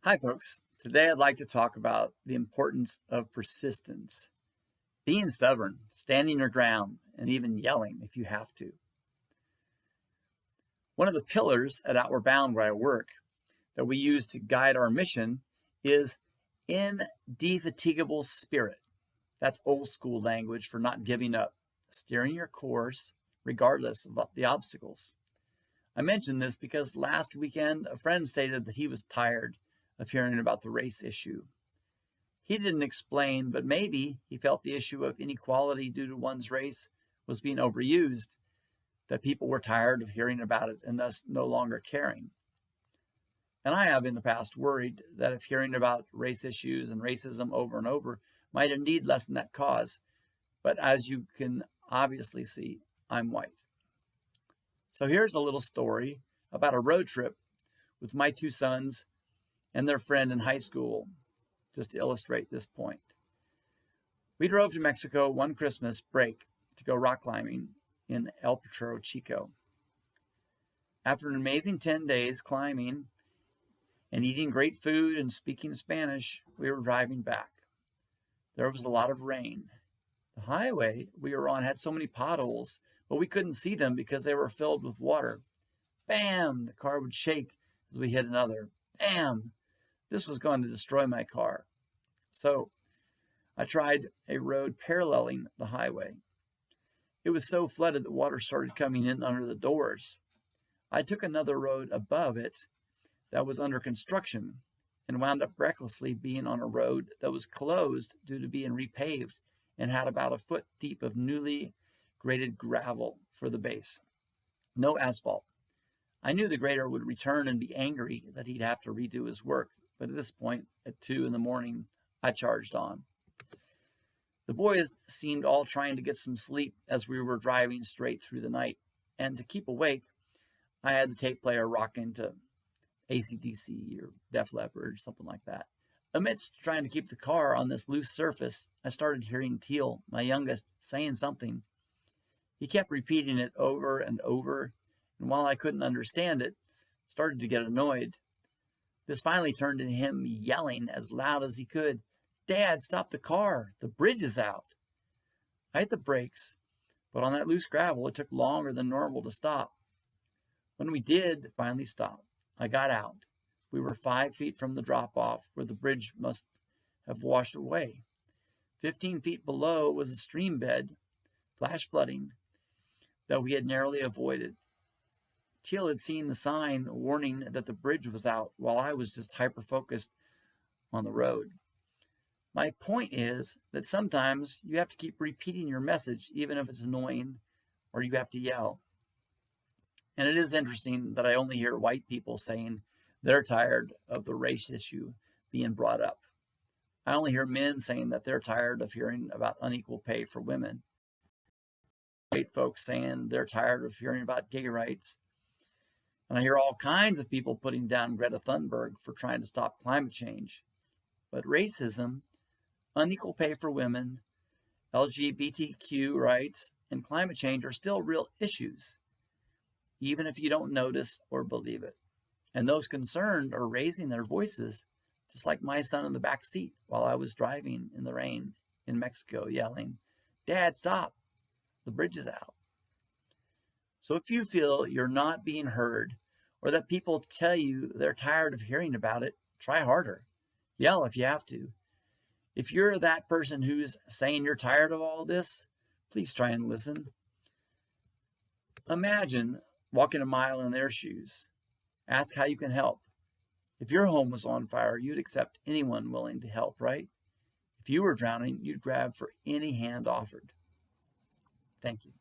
Hi, folks. Today I'd like to talk about the importance of persistence, being stubborn, standing your ground, and even yelling if you have to. One of the pillars at Outward Bound where I work that we use to guide our mission is indefatigable spirit. That's old school language for not giving up, steering your course regardless of the obstacles. I mention this because last weekend a friend stated that he was tired of hearing about the race issue. He didn't explain, but maybe he felt the issue of inequality due to one's race was being overused, that people were tired of hearing about it and thus no longer caring. And I have in the past worried that if hearing about race issues and racism over and over might indeed lessen that cause. But as you can obviously see, I'm white. So here's a little story about a road trip with my two sons and their friend in high school, just to illustrate this point. We drove to Mexico one Christmas break to go rock climbing in El Potrero Chico. After an amazing 10 days climbing and eating great food and speaking Spanish, we were driving back. There was a lot of rain. The highway we were on had so many potholes, but we couldn't see them because they were filled with water. Bam! The car would shake as we hit another. Bam! This was going to destroy my car. So I tried a road paralleling the highway. It was so flooded that water started coming in under the doors. I took another road above it that was under construction and wound up recklessly being on a road that was closed due to being repaved and had about a foot deep of newly graded gravel for the base. No asphalt. I knew the grader would return and be angry that he'd have to redo his work. But at this point, at 2 a.m, I charged on. The boys seemed all trying to get some sleep as we were driving straight through the night. And to keep awake, I had the tape player rocking to AC/DC or Def Leppard or something like that. Amidst trying to keep the car on this loose surface, I started hearing Teal, my youngest, saying something. He kept repeating it over and over, and while I couldn't understand it, started to get annoyed. This finally turned into him yelling as loud as he could, "Dad, stop the car. The bridge is out." I hit the brakes, but on that loose gravel, it took longer than normal to stop. When we did finally stop, I got out. We were 5 feet from the drop-off where the bridge must have washed away. 15 feet below was a stream bed, flash flooding, that we had narrowly avoided. Teal had seen the sign warning that the bridge was out while I was just hyper-focused on the road. My point is that sometimes you have to keep repeating your message even if it's annoying or you have to yell. And it is interesting that I only hear white people saying they're tired of the race issue being brought up. I only hear men saying that they're tired of hearing about unequal pay for women. White folks saying they're tired of hearing about gay rights. And I hear all kinds of people putting down Greta Thunberg for trying to stop climate change. But racism, unequal pay for women, LGBTQ rights, and climate change are still real issues, even if you don't notice or believe it. And those concerned are raising their voices, just like my son in the back seat while I was driving in the rain in Mexico, yelling, "Dad, stop. The bridge is out." So if you feel you're not being heard or that people tell you they're tired of hearing about it, try harder. Yell if you have to. If you're that person who's saying you're tired of all this, please try and listen. Imagine walking a mile in their shoes. Ask how you can help. If your home was on fire, you'd accept anyone willing to help, right? If you were drowning, you'd grab for any hand offered. Thank you.